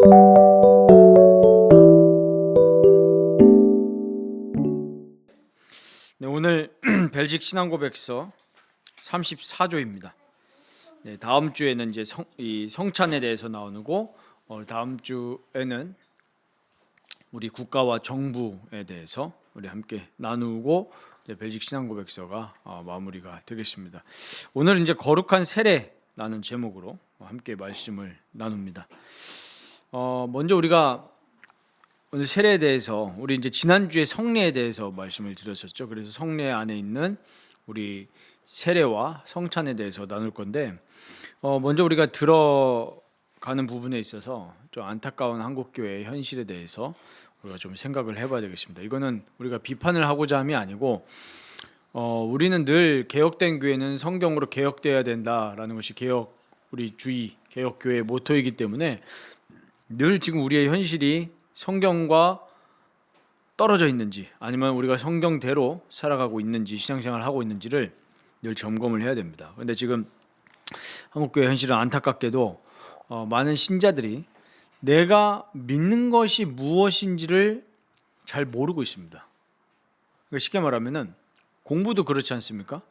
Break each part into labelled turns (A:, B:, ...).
A: 네, 오늘 벨직 신앙고백서 34조입니다. 네, 다음 주에는 이제 성찬에 대해서 나오고 다음 주에는 우리 국가와 정부에 대해서 우리 함께 나누고 벨직 신앙고백서가 마무리가 되겠습니다. 오늘 이제 거룩한 세례라는 제목으로 함께 말씀을 나눕니다. 먼저 우리가 오늘 세례에 대해서 우리 이제 지난주에 성례에 대해서 말씀을 드렸었죠. 그래서 성례 안에 있는 우리 세례와 성찬에 대해서 나눌 건데 먼저 우리가 들어가는 부분에 있어서 좀 안타까운 한국교회의 현실에 대해서 우리가 좀 생각을 해봐야 되겠습니다. 이거는 우리가 비판을 하고자 함이 아니고 우리는 늘 개혁된 교회는 성경으로 개혁돼야 된다라는 것이 우리 주의 개혁교회의 모토이기 때문에 늘 지금 우리의 현실이 성경과 떨어져 있는지 아니면 우리가 성경대로 살아가고 있는지 신앙생활을 하고 있는지를 늘 점검을 해야 됩니다. 그런데 지금 한국교회 현실은 안타깝게도 많은 신자들이 내가 믿는 것이 무엇인지를 잘 모르고 있습니다. 쉽게 말하면은 공부도 그렇지 않습니까?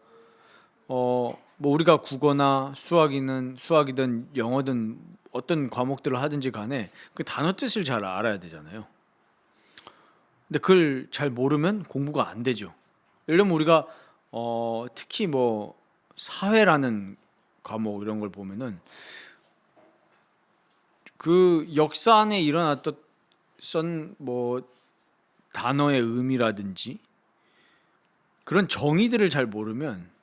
A: 뭐 우리가 국어나 수학이든 영어든 어떤 과목들을 하든지 간에 그 단어 뜻을 잘 알아야 되잖아요. 근데 그걸 잘 모르면 공부가 안 되죠. 예를 들면 우리가 특히 뭐 사회라는 과목 이런 걸 보면은 그 역사 안에 일어났던 뭐 단어의 의미라든지 그런 정의들을 잘 모르면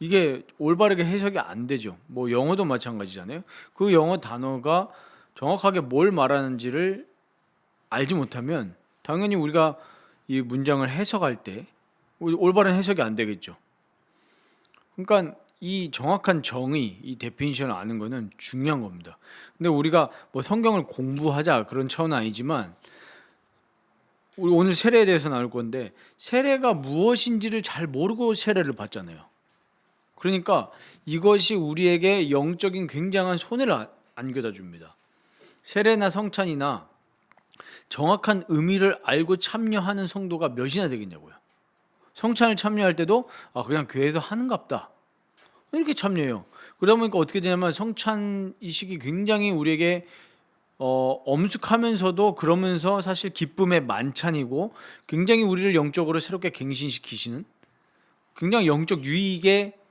A: 이게 올바르게 해석이 안 되죠. 뭐 영어도 마찬가지잖아요. 그 영어 단어가 정확하게 뭘 말하는지를 알지 못하면 당연히 우리가 이 문장을 해석할 때 올바른 해석이 안 되겠죠. 그러니까 이 정확한 정의, 이 데피니션을 아는 거는 중요한 겁니다. 근데 우리가 뭐 성경을 공부하자 그런 차원은 아니지만 우리 오늘 세례에 대해서 나눌 건데 세례가 무엇인지를 잘 모르고 세례를 받잖아요. 그러니까 이것이 우리에게 영적인 굉장한 손해를 안겨다 줍니다. 세례나 성찬이나 정확한 의미를 알고 참여하는 성도가 몇이나 되겠냐고요. 성찬을 참여할 때도 그냥 교회에서 하는갑다 이렇게 참여해요. 그러다 보니까 어떻게 되냐면 성찬이식이 굉장히 우리에게 엄숙하면서도 그러면서 사실 기쁨의 만찬이고 굉장히 우리를 영적으로 새롭게 갱신시키시는 굉장히 영적 유익의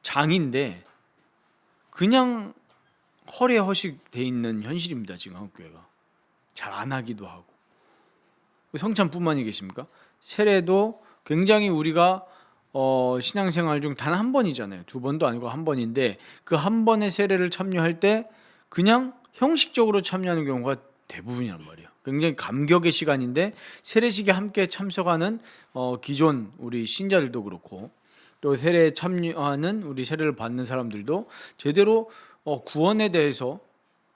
A: 장인데 그냥 허리에 허식돼 있는 현실입니다. 지금 한국교회가 잘 안 하기도 하고 성찬뿐만이 계십니까? 세례도 굉장히 우리가 신앙생활 중 단 한 번이잖아요. 두 번도 아니고 한 번인데 그 한 번의 세례를 참여할 때 그냥 형식적으로 참여하는 경우가 대부분이란 말이에요. 굉장히 감격의 시간인데 세례식에 함께 참석하는 기존 우리 신자들도 그렇고 또 세례에 참여하는 우리 세례를 받는 사람들도 제대로 구원에 대해서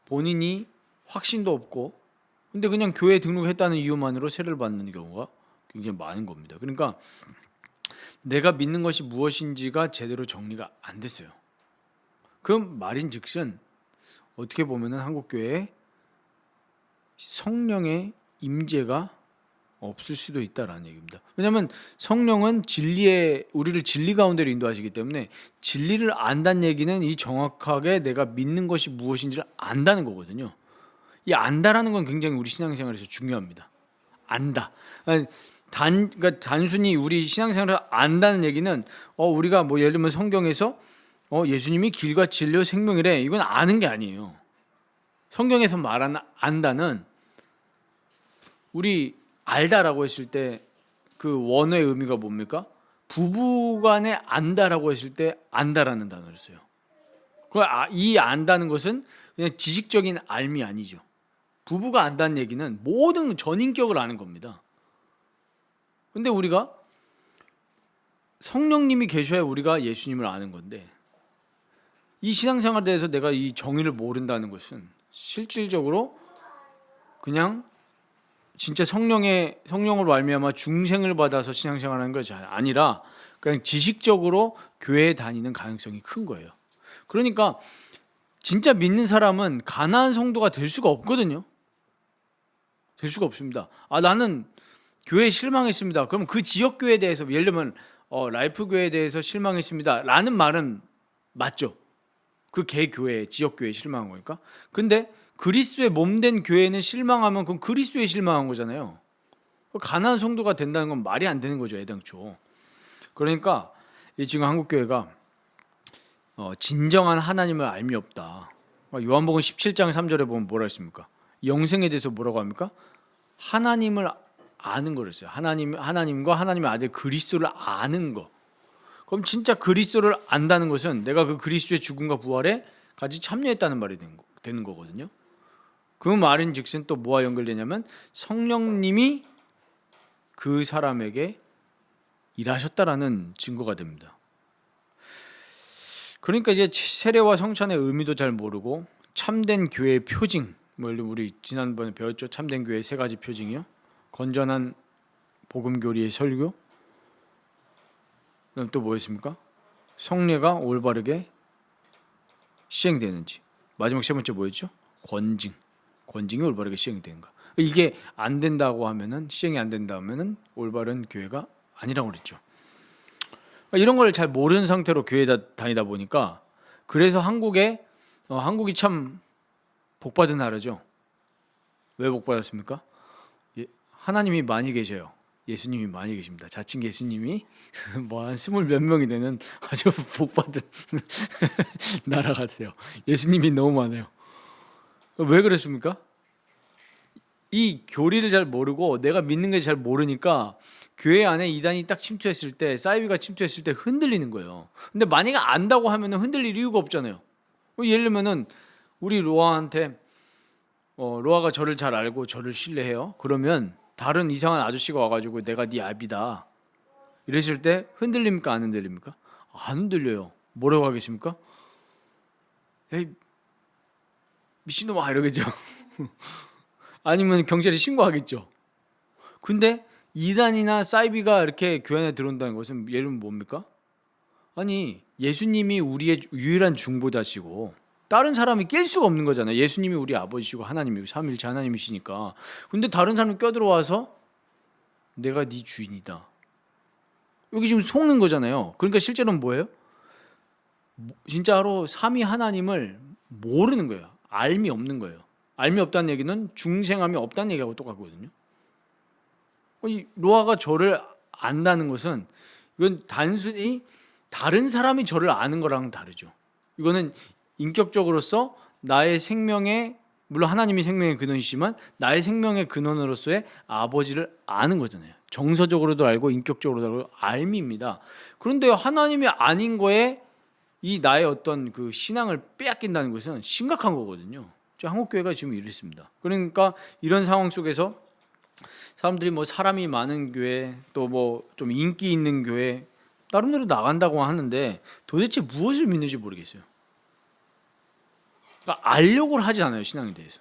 A: 본인이 확신도 없고 근데 그냥 교회에 등록했다는 이유만으로 세례를 받는 경우가 굉장히 많은 겁니다. 그러니까 내가 믿는 것이 무엇인지가 제대로 정리가 안 됐어요. 그 말인즉슨 어떻게 보면은 한국교회에 성령의 임재가 없을 수도 있다라는 얘기입니다. 왜냐하면 성령은 우리를 진리 가운데로 인도하시기 때문에 진리를 안다는 얘기는 이 정확하게 내가 믿는 것이 무엇인지를 안다는 거거든요. 이 안다라는 건 굉장히 우리 신앙생활에서 중요합니다. 안다. 그러니까 단순히 우리 신앙생활을 안다는 얘기는 우리가 뭐 예를 들면 성경에서 예수님이 길과 진리와 생명이래 이건 아는 게 아니에요. 성경에서 말하는 안다는 우리 알다라고 했을 때 그 원어의 의미가 뭡니까? 부부간에 안다라고 했을 때 안다라는 단어를 써요. 이 안다는 것은 그냥 지식적인 알미 아니죠. 부부가 안다는 얘기는 모든 전인격을 아는 겁니다. 근데 우리가 성령님이 계셔야 우리가 예수님을 아는 건데 이 신앙생활에 대해서 내가 이 정의를 모른다는 것은 실질적으로 그냥 진짜 성령으로 말미암아 중생을 받아서 신앙생활하는 것이 아니라 그냥 지식적으로 교회에 다니는 가능성이 큰 거예요. 그러니까 진짜 믿는 사람은 가나안 성도가 될 수가 없거든요. 될 수가 없습니다. 나는 교회에 실망했습니다. 그럼 그 지역 교회에 대해서 예를 들면 라이프 교회에 대해서 실망했습니다 라는 말은 맞죠. 그 개 교회, 지역 교회에 실망한 거니까. 근데 그리스도의 몸된 교회는 실망하면 그건 그리스도에 실망한 거잖아요. 가나안 성도가 된다는 건 말이 안 되는 거죠, 애당초. 그러니까 이 지금 한국 교회가 진정한 하나님을 알미 없다. 요한복음 17장 3절에 보면 뭐라 했습니까? 영생에 대해서 뭐라고 합니까? 하나님을 아는 거랬어요. 하나님과 하나님의 아들 그리스도를 아는 거. 그럼 진짜 그리스도를 안다는 것은 내가 그 그리스도의 죽음과 부활에 같이 참여했다는 말이 되는 거거든요. 그 말인즉슨 또 뭐와 연결되냐면 성령님이 그 사람에게 일하셨다라는 증거가 됩니다. 그러니까 이제 세례와 성찬의 의미도 잘 모르고 참된 교회의 표징, 우리 지난번에 배웠죠. 참된 교회의 세 가지 표징이요. 건전한 복음 교리의 설교. 그다음 또 뭐였습니까? 성례가 올바르게 시행되는지. 마지막 세 번째 뭐였죠? 권징이 올바르게 시행되는가. 이게 안 된다고 하면은, 시행이 안 된다 하면은 올바른 교회가 아니라고 그랬죠. 이런 걸 잘 모르는 상태로 교회 다니다 보니까, 그래서 한국이 참 복받은 나라죠. 왜 복받았습니까? 하나님이 많이 계셔요. 예수님이 많이 계십니다. 자칭 예수님이 뭐 한 20몇 명이 되는 아주 복받은 나라 같아요. 예수님이 너무 많아요. 왜 그랬습니까? 이 교리를 잘 모르고 내가 믿는 게 잘 모르니까 교회 안에 이단이 딱 침투했을 때, 사이비가 침투했을 때 흔들리는 거예요. 근데 만약에 안다고 하면 흔들릴 이유가 없잖아요. 예를 들면은 우리 로아한테 로아가 저를 잘 알고 저를 신뢰해요. 그러면 다른 이상한 아저씨가 와가지고 내가 네 아비다 이랬을 때 흔들립니까? 안 흔들립니까? 안 흔들려요. 뭐라고 하겠습니까? 에이 미친놈아 이러겠죠. 아니면 경찰에 신고하겠죠. 근데 이단이나 사이비가 이렇게 교회 안에 들어온다는 것은 예를 들면 뭡니까? 아니 예수님이 우리의 유일한 중보자시고 다른 사람이 깰 수가 없는 거잖아요. 예수님이 우리 아버지시고 하나님이고 삼위일체 하나님이시니까. 근데 다른 사람이 껴들어와서 내가 네 주인이다. 여기 지금 속는 거잖아요. 그러니까 실제로는 뭐예요? 진짜로 삼위 하나님을 모르는 거예요. 알미 없는 거예요. 알미 없다는 얘기는 중생함이 없다는 얘기하고 똑같거든요. 로아가 저를 안다는 것은 이건 단순히 다른 사람이 저를 아는 거랑은 다르죠. 이거는 인격적으로서 나의 생명의, 물론 하나님이 생명의 근원이시지만 나의 생명의 근원으로서의 아버지를 아는 거잖아요. 정서적으로도 알고 인격적으로도 알고 알미입니다. 그런데 하나님이 아닌 거에 이 나의 어떤 그 신앙을 빼앗긴다는 것은 심각한 거거든요. 한국 교회가 지금 이렇습니다. 그러니까 이런 상황 속에서 사람들이 뭐 사람이 많은 교회, 또 뭐 좀 인기 있는 교회 나름대로 나간다고 하는데 도대체 무엇을 믿는지 모르겠어요. 그러니까 알려고 하지 않아요. 신앙에 대해서.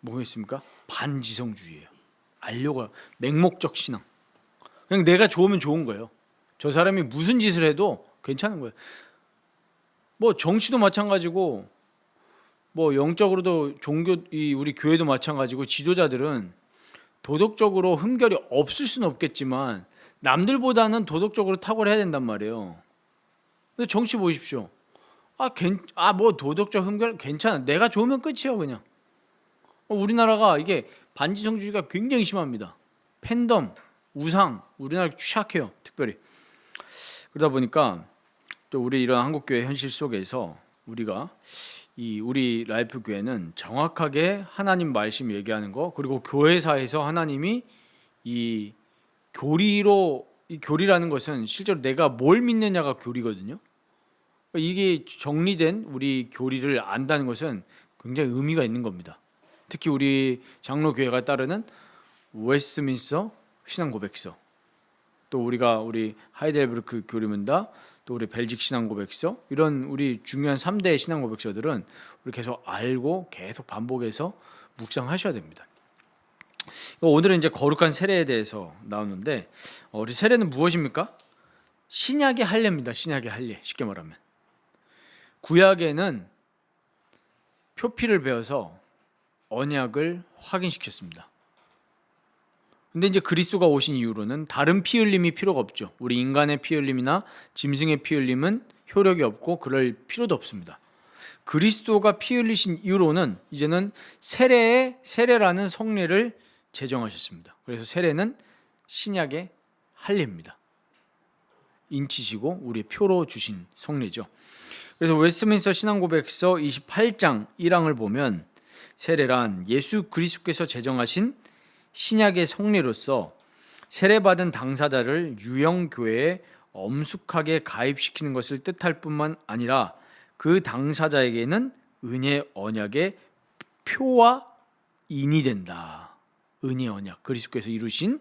A: 뭐겠습니까? 반지성주의예요. 알려고, 맹목적 신앙. 그냥 내가 좋으면 좋은 거예요. 저 사람이 무슨 짓을 해도 괜찮은 거예요. 뭐 정치도 마찬가지고 뭐 영적으로도 우리 교회도 마찬가지고 지도자들은 도덕적으로 흠결이 없을 수는 없겠지만 남들보다는 도덕적으로 탁월해야 된단 말이에요. 근데 정치 보십시오. 뭐 도덕적 흠결 괜찮아. 내가 좋으면 끝이에요, 그냥. 우리나라가 이게 반지성주의가 굉장히 심합니다. 팬덤, 우상, 우리나라 취약해요, 특별히. 그러다 보니까 또 우리 이런 한국교회 현실 속에서 우리 라이프 교회는 정확하게 하나님 말씀 얘기하는 거, 그리고 교회사에서 하나님이 이 교리라는 것은 실제로 내가 뭘 믿느냐가 교리거든요. 이게 정리된 우리 교리를 안다는 것은 굉장히 의미가 있는 겁니다. 특히 우리 장로교회가 따르는 웨스트민스터 신앙고백서, 또 우리 하이델베르크 교리문답, 또 우리 벨직 신앙고백서, 이런 우리 중요한 3대 신앙고백서들은 우리 계속 알고 계속 반복해서 묵상하셔야 됩니다. 오늘은 이제 거룩한 세례에 대해서 나오는데, 우리 세례는 무엇입니까? 신약의 할례입니다. 신약의 할례. 쉽게 말하면 구약에는 표피를 베어서 언약을 확인시켰습니다. 근데 이제 그리스도가 오신 이후로는 다른 피 흘림이 필요가 없죠. 우리 인간의 피 흘림이나 짐승의 피 흘림은 효력이 없고 그럴 필요도 없습니다. 그리스도가 피 흘리신 이후로는 이제는 세례라는 성례를 제정하셨습니다. 그래서 세례는 신약의 할례입니다. 인치시고 우리의 표로 주신 성례죠. 그래서 웨스트민스터 신앙고백서 28장 1항을 보면 세례란 예수 그리스도께서 제정하신 신약의 성례로서 세례받은 당사자를 유형교회에 엄숙하게 가입시키는 것을 뜻할 뿐만 아니라 그 당사자에게는 은혜 언약의 표와 인이 된다. 은혜 언약, 그리스도께서 이루신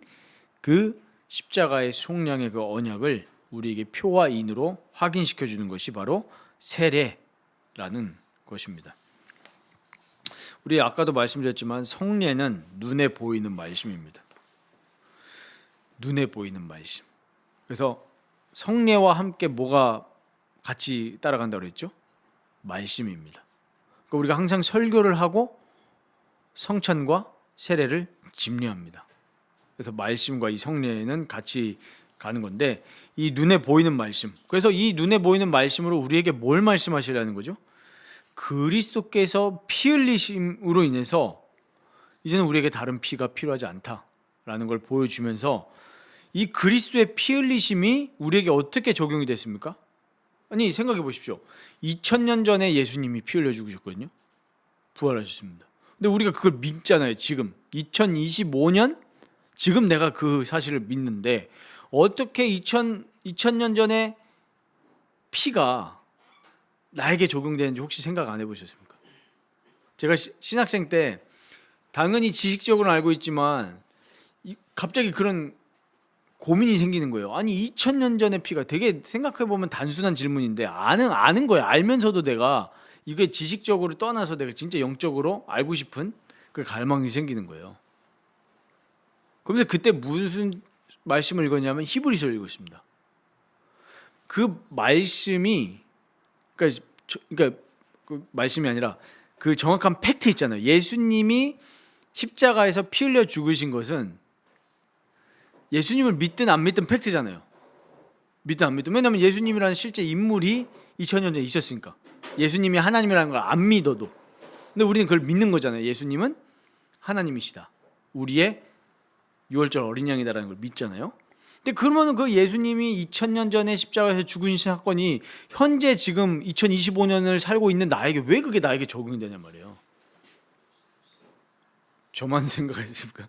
A: 그 십자가의 속량의 그 언약을 우리에게 표와 인으로 확인시켜 주는 것이 바로 세례라는 것입니다. 우리 아까도 말씀드렸지만 성례는 눈에 보이는 말씀입니다. 눈에 보이는 말씀. 그래서 성례와 함께 뭐가 같이 따라간다고 그랬죠? 말씀입니다. 그러니까 우리가 항상 설교를 하고 성찬과 세례를 집례합니다. 그래서 말씀과 이 성례는 같이 가는 건데 이 눈에 보이는 말씀. 그래서 이 눈에 보이는 말씀으로 우리에게 뭘 말씀하시려는 거죠? 그리스도께서 피 흘리심으로 인해서 이제는 우리에게 다른 피가 필요하지 않다라는 걸 보여주면서 이 그리스도의 피 흘리심이 우리에게 어떻게 적용이 됐습니까? 아니 생각해 보십시오. 2000년 전에 예수님이 피 흘려 죽으셨거든요. 부활하셨습니다. 근데 우리가 그걸 믿잖아요. 지금 2025년 지금 내가 그 사실을 믿는데 어떻게 2000년 전에 피가 나에게 적용되는지 혹시 생각 안 해보셨습니까? 제가 신학생 때 당연히 지식적으로 알고 있지만 갑자기 그런 고민이 생기는 거예요. 아니 2000년 전의 피가 되게 생각해보면 단순한 질문인데 아는 거예요. 알면서도 내가 이게 지식적으로 떠나서 내가 진짜 영적으로 알고 싶은 그 갈망이 생기는 거예요. 그러면서 그때 무슨 말씀을 읽었냐면 히브리서를 읽었습니다. 그 말씀이 그러니까 그 말씀이 아니라 그 정확한 팩트 있잖아요. 예수님이 십자가에서 피 흘려 죽으신 것은 예수님을 믿든 안 믿든 팩트잖아요. 믿든 안 믿든. 왜냐하면 예수님이라는 실제 인물이 2000년 전에 있었으니까. 예수님이 하나님이라는 걸 안 믿어도. 근데 우리는 그걸 믿는 거잖아요. 예수님은 하나님이시다. 우리의 6월절 어린 양이다라는 걸 믿잖아요. 근데 그러면 그 예수님이 2000년 전에 십자가에서 죽으신 사건이 현재 지금 2025년을 살고 있는 나에게 왜 그게 나에게 적용이 되냔 말이에요. 저만 생각했습니까?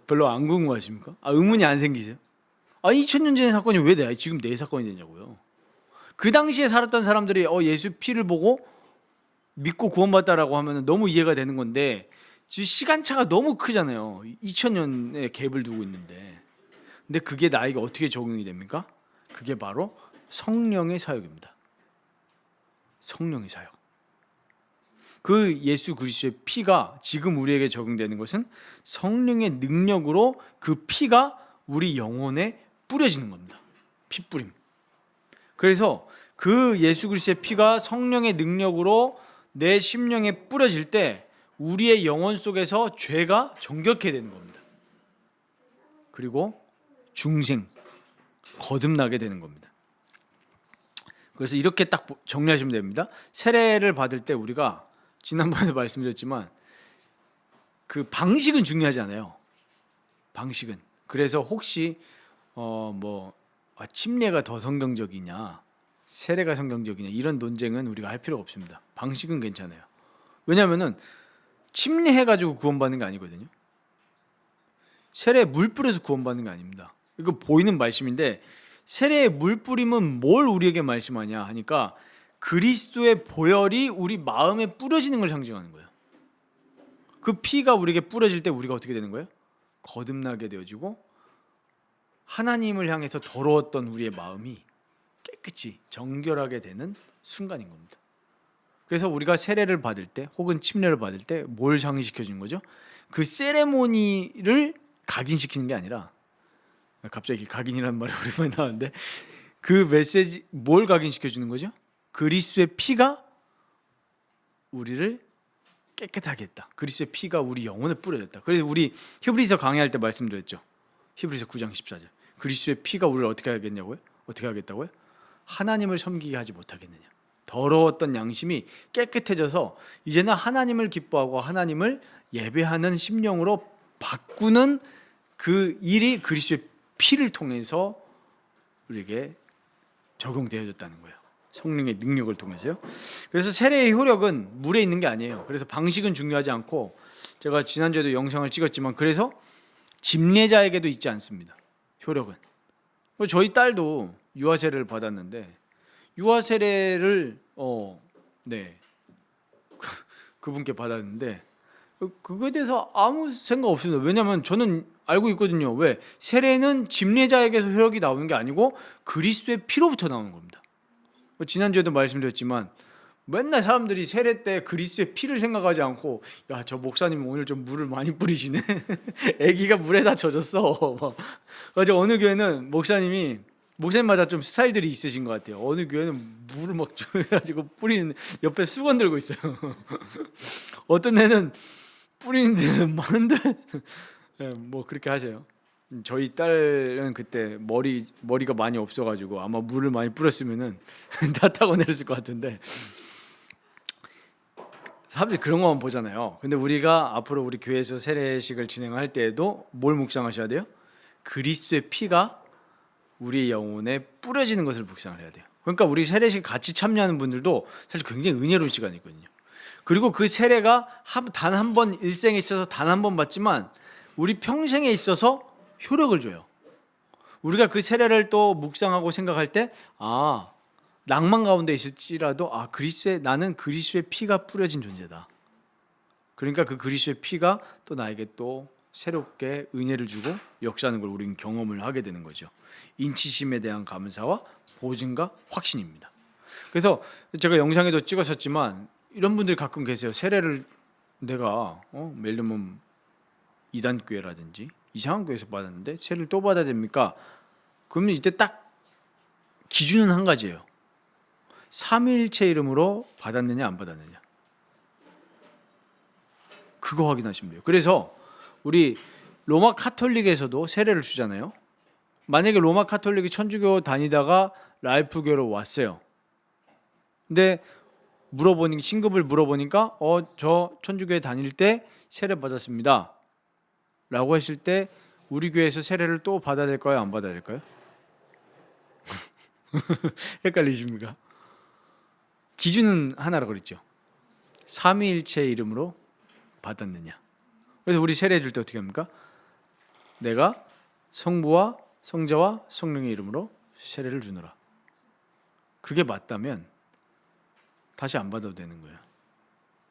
A: 별로 안 궁금하십니까? 의문이 안 생기세요? 2000년 전의 사건이 왜 지금 내 사건이 되냐고요. 그 당시에 살았던 사람들이 예수 피를 보고 믿고 구원받다라고 하면 너무 이해가 되는 건데 지금 시간차가 너무 크잖아요. 2000년의 갭을 두고 있는데. 근데 그게 나에게 어떻게 적용이 됩니까? 그게 바로 성령의 사역입니다. 성령의 사역. 그 예수 그리스도의 피가 지금 우리에게 적용되는 것은 성령의 능력으로 그 피가 우리 영혼에 뿌려지는 겁니다. 피뿌림. 그래서 그 예수 그리스도의 피가 성령의 능력으로 내 심령에 뿌려질 때 우리의 영혼 속에서 죄가 정결케 되는 겁니다. 그리고 중생, 거듭나게 되는 겁니다. 그래서 이렇게 딱 정리하시면 됩니다. 세례를 받을 때 우리가 지난번에도 말씀드렸지만 그 방식은 중요하지 않아요. 방식은. 그래서 혹시 침례가 더 성경적이냐, 세례가 성경적이냐 이런 논쟁은 우리가 할 필요가 없습니다. 방식은 괜찮아요. 왜냐하면은 침례해가지고 구원받는 게 아니거든요. 세례에 물 뿌려서 구원받는 게 아닙니다. 이거 보이는 말씀인데 세례에 물 뿌림은 뭘 우리에게 말씀하냐 하니까 그리스도의 보혈이 우리 마음에 뿌려지는 걸 상징하는 거예요. 그 피가 우리에게 뿌려질 때 우리가 어떻게 되는 거예요? 거듭나게 되어지고 하나님을 향해서 더러웠던 우리의 마음이 깨끗이 정결하게 되는 순간인 겁니다. 그래서 우리가 세례를 받을 때 혹은 침례를 받을 때 뭘 상기시켜 주는 거죠? 그 세레모니를 각인시키는 게 아니라 갑자기 각인이라는 말이 오랜만에 나왔는데 그 메시지 뭘 각인시켜 주는 거죠? 그리스도의 피가 우리를 깨끗하게 했다. 그리스도의 피가 우리 영혼에 뿌려졌다. 그래서 우리 히브리서 강의할 때 말씀드렸죠. 히브리서 9장 14절. 그리스도의 피가 우리를 어떻게 하겠냐고요? 어떻게 하겠다고요? 하나님을 섬기게 하지 못하겠느냐. 더러웠던 양심이 깨끗해져서 이제는 하나님을 기뻐하고 하나님을 예배하는 심령으로 바꾸는 그 일이 그리스도의 피를 통해서 우리에게 적용되어졌다는 거예요. 성령의 능력을 통해서요. 그래서 세례의 효력은 물에 있는 게 아니에요. 그래서 방식은 중요하지 않고, 제가 지난주에도 영상을 찍었지만, 그래서 집례자에게도 있지 않습니다. 효력은. 저희 딸도 유아 세례를 받았는데, 유아 세례를 그분께 받았는데 그거에 대해서 아무 생각 없습니다. 왜냐하면 저는 알고 있거든요. 왜? 세례는 집례자에게서 효력이 나오는 게 아니고 그리스도의 피로부터 나오는 겁니다. 지난주에도 말씀드렸지만 맨날 사람들이 세례 때 그리스도의 피를 생각하지 않고, 야, 저 목사님 오늘 좀 물을 많이 뿌리시네. 아기가 물에다 젖었어. 그래서 어느 교회는 목사님마다 좀 스타일들이 있으신 것 같아요. 어느 교회는 물을 막 줘가지고 뿌리는, 옆에 수건 들고 있어요. 어떤 애는 뿌리는 데 많은데 뭐 그렇게 하세요. 저희 딸은 그때 머리가 많이 없어가지고 아마 물을 많이 뿌렸으면은 다 타고 내렸을 것 같은데, 사람들이 그런 것만 보잖아요. 근데 우리가 앞으로 우리 교회에서 세례식을 진행할 때에도 뭘 묵상하셔야 돼요? 그리스도의 피가 우리 영혼에 뿌려지는 것을 묵상을 해야 돼요. 그러니까 우리 세례식 같이 참여하는 분들도 사실 굉장히 은혜로운 시간이거든요. 그리고 그 세례가 단 한 번, 일생에 있어서 단 한 번 받지만 우리 평생에 있어서 효력을 줘요. 우리가 그 세례를 또 묵상하고 생각할 때, 낭만 가운데 있을지라도 나는 그리스도의 피가 뿌려진 존재다. 그러니까 그 그리스도의 피가 또 나에게 또 새롭게 은혜를 주고 역사하는 걸 우리는 경험을 하게 되는 거죠. 인치심에 대한 감사와 보증과 확신입니다. 그래서 제가 영상에도 찍었었지만 이런 분들이 가끔 계세요. 세례를 내가 멜름은 이단교회라든지 이상한 교회에서 받았는데 세례를 또 받아야 됩니까? 그러면 이때 딱 기준은 한 가지예요. 삼위일체 이름으로 받았느냐 안 받았느냐, 그거 확인하시면 돼요. 그래서 우리 로마 카톨릭에서도 세례를 주잖아요. 만약에 로마 카톨릭이 천주교 다니다가 라이프교로 왔어요. 근데 신급을 물어보니까 저 천주교에 다닐 때 세례 받았습니다 라고 했을 때 우리 교회에서 세례를 또 받아야 될까요? 안 받아야 될까요? 헷갈리십니까? 기준은 하나라고 그랬죠. 삼위일체 이름으로 받았느냐. 그래서 우리 세례 줄 때 어떻게 합니까? 내가 성부와 성자와 성령의 이름으로 세례를 주노라. 그게 맞다면 다시 안 받아도 되는 거예요.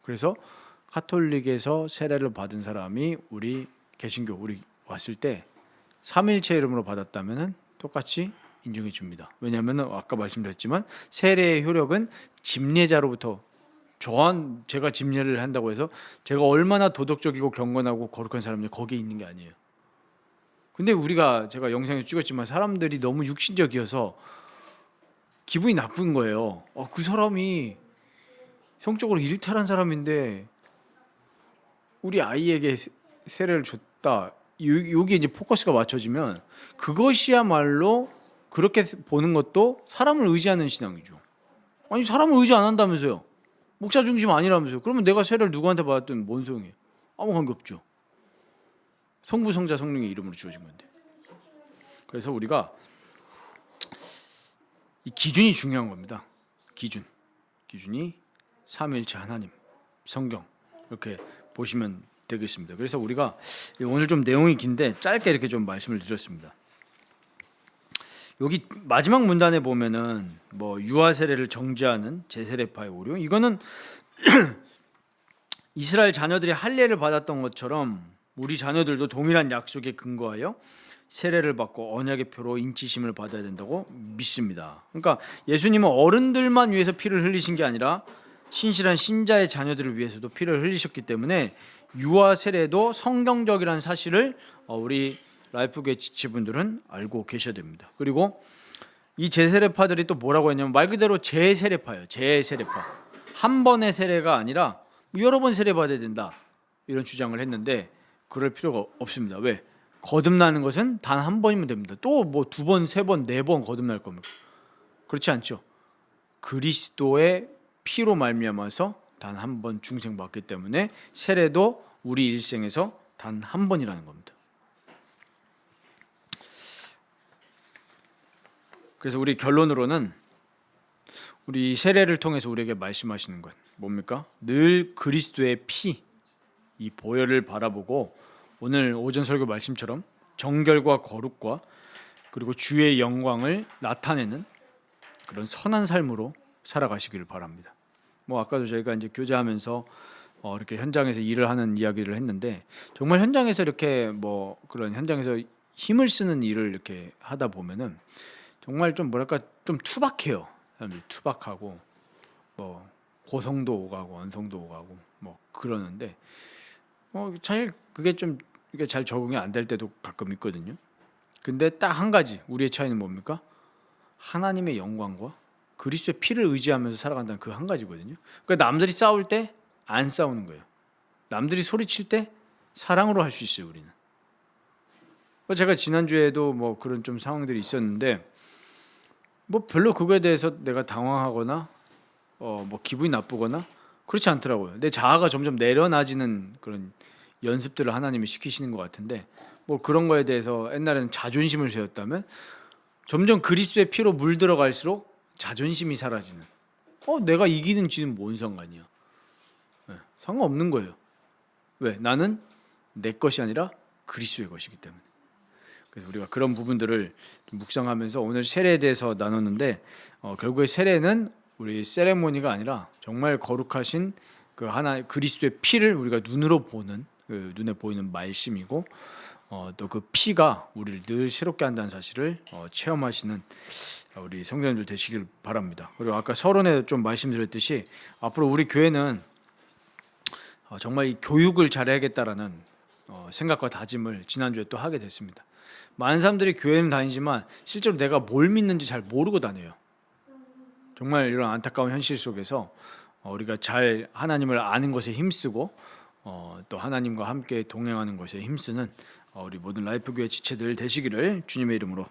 A: 그래서 카톨릭에서 세례를 받은 사람이 우리 개신교 우리 왔을 때 삼위일체 이름으로 받았다면은 똑같이 인정해 줍니다. 왜냐하면 아까 말씀드렸지만 세례의 효력은 집례자로부터, 제가 집례를 한다고 해서 제가 얼마나 도덕적이고 경건하고 거룩한 사람인지 거기에 있는 게 아니에요. 근데 제가 영상에 찍었지만 사람들이 너무 육신적이어서 기분이 나쁜 거예요. 그 사람이 성적으로 일탈한 사람인데 우리 아이에게 세례를 줬다. 여기에 이제 포커스가 맞춰지면 그것이야말로 그렇게 보는 것도 사람을 의지하는 신앙이죠. 아니, 사람을 의지 안 한다면서요. 목사 중심 아니라면서요. 그러면 내가 세례를 누구한테 받았든 뭔 소용이에요? 아무 관계없죠. 성부, 성자, 성령의 이름으로 주어진 건데. 그래서 우리가 이 기준이 중요한 겁니다. 기준이 삼위일체 하나님, 성경 이렇게 보시면 되겠습니다. 그래서 우리가 오늘 좀 내용이 긴데 짧게 이렇게 좀 말씀을 드렸습니다. 여기 마지막 문단에 보면은 유아 세례를 정죄하는 제세례파의 오류, 이거는 이스라엘 자녀들이 할례를 받았던 것처럼 우리 자녀들도 동일한 약속에 근거하여 세례를 받고 언약의 표로 인치심을 받아야 된다고 믿습니다. 그러니까 예수님은 어른들만 위해서 피를 흘리신 게 아니라 신실한 신자의 자녀들을 위해서도 피를 흘리셨기 때문에 유아 세례도 성경적이라는 사실을 우리 라이프교회 지체분들은 알고 계셔야 됩니다. 그리고 이 제세례파들이 또 뭐라고 했냐면 말 그대로 제세례파예요. 제세례파. 한 번의 세례가 아니라 여러 번 세례 받아야 된다 이런 주장을 했는데 그럴 필요가 없습니다. 왜? 거듭나는 것은 단 한 번이면 됩니다. 또 뭐 두 번, 세 번, 네 번 거듭날 겁니까? 그렇지 않죠. 그리스도의 피로 말미암아서 단 한 번 중생받기 때문에 세례도 우리 일생에서 단 한 번이라는 겁니다. 그래서 우리 결론으로는 우리 세례를 통해서 우리에게 말씀하시는 것 뭡니까? 늘 그리스도의 피, 이 보혈을 바라보고 오늘 오전 설교 말씀처럼 정결과 거룩과 그리고 주의 영광을 나타내는 그런 선한 삶으로 살아가시기를 바랍니다. 뭐 아까도 저희가 이제 교제하면서 이렇게 현장에서 일을 하는 이야기를 했는데 정말 현장에서 이렇게 뭐 그런 현장에서 힘을 쓰는 일을 이렇게 하다 보면은 정말 좀 뭐랄까 좀 투박해요. 사람들이 투박하고 뭐 고성도 오가고 언성도 오가고 뭐 그러는데 사실 그게 좀 이게 잘 적응이 안 될 때도 가끔 있거든요. 근데 딱 한 가지 우리의 차이는 뭡니까? 하나님의 영광과 그리스도의 피를 의지하면서 살아간다는 그 한 가지거든요. 그러니까 남들이 싸울 때 안 싸우는 거예요. 남들이 소리칠 때 사랑으로 할 수 있어요. 우리는. 제가 지난주에도 뭐 그런 좀 상황들이 있었는데 뭐 별로 그거에 대해서 내가 당황하거나 뭐 기분이 나쁘거나 그렇지 않더라고요. 내 자아가 점점 내려놔지는 그런 연습들을 하나님이 시키시는 것 같은데 뭐 그런 거에 대해서 옛날에는 자존심을 세웠다면 점점 그리스도의 피로 물들어갈수록 자존심이 사라지는. 내가 이기는 지는 뭔 상관이야? 상관없는 거예요. 왜? 나는 내 것이 아니라 그리스도의 것이기 때문에. 그래서 우리가 그런 부분들을 좀 묵상하면서 오늘 세례에 대해서 나눴는데 결국에 세례는 우리 세레모니가 아니라 정말 거룩하신 그 하나 그리스도의 피를 우리가 눈으로 보는 그 눈에 보이는 말씀이고 또 그 피가 우리를 늘 새롭게 한다는 사실을 체험하시는 우리 성도님들 되시길 바랍니다. 그리고 아까 서론에 좀 말씀드렸듯이 앞으로 우리 교회는 정말 이 교육을 잘해야겠다라는 생각과 다짐을 지난주에 또 하게 됐습니다. 많은 사람들이 교회는 다니지만 실제로 내가 뭘 믿는지 잘 모르고 다녀요. 정말 이런 안타까운 현실 속에서 우리가 잘 하나님을 아는 것에 힘쓰고 또 하나님과 함께 동행하는 것에 힘쓰는 우리 모든 라이프교회 지체들 되시기를 주님의 이름으로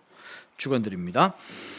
A: 축원드립니다.